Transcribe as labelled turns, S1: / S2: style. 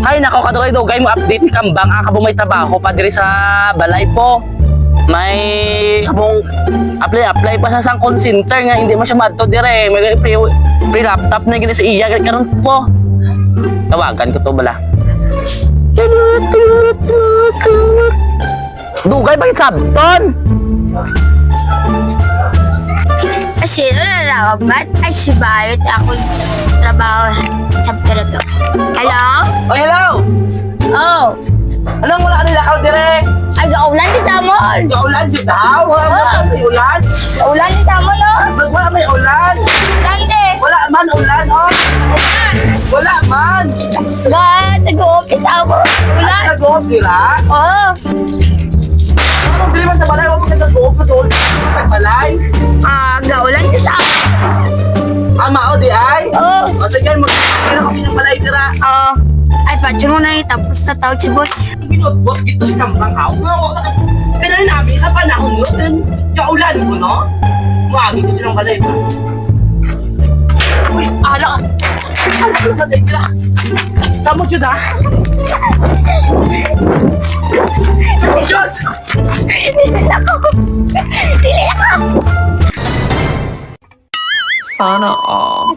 S1: Ay, nako, kadugay-dugay mo update ni Kambang. Akabo may trabaho pa diri sa balay po. May among apply pa sa sang call center nga hindi mo siya madto dire. May free laptop na gini sa iya karon po. Tawagan ko to bala. Dugay ba yung sabton?
S2: Ay, sino na nakabat? Ay, si Bayot. Ako trabaho sa to. Hello?
S1: Oh, hello!
S2: Oh.
S1: Anong wala nila ka dire?
S2: Ay, gaulan di sa mall.
S1: Gaulan jud daw. Wala may ulan.
S2: Gaulan di sa mall, oh.
S1: Wala may ulan.
S2: Ulan di.
S1: Wala man ulan, oh.
S2: Ulan.
S1: Wala man.
S2: Ga, nag-uupit ako. Ulan.
S1: Nag-off nila.
S2: Oo.
S1: Anong dili man sa balay, wala mo nag-off na doon. Sa balay.
S2: Ah, gaulan di sa ako.
S1: Ang mao di ay.
S2: Oo.
S1: O sige, mag-kira kami ng balay dira.
S2: Oo. Ay, patyo mo na tapos na tawag si boss.
S1: Binot-bot dito sa Kambang ha. Kailan namin sa panahon nun. Kaulan ko, no? Maagi ko silang balay ba? Uy, ala! Ala ko na dira. Tamo siya da? Tamo siya!
S2: Dili ako. Dili ako.
S3: Sana all.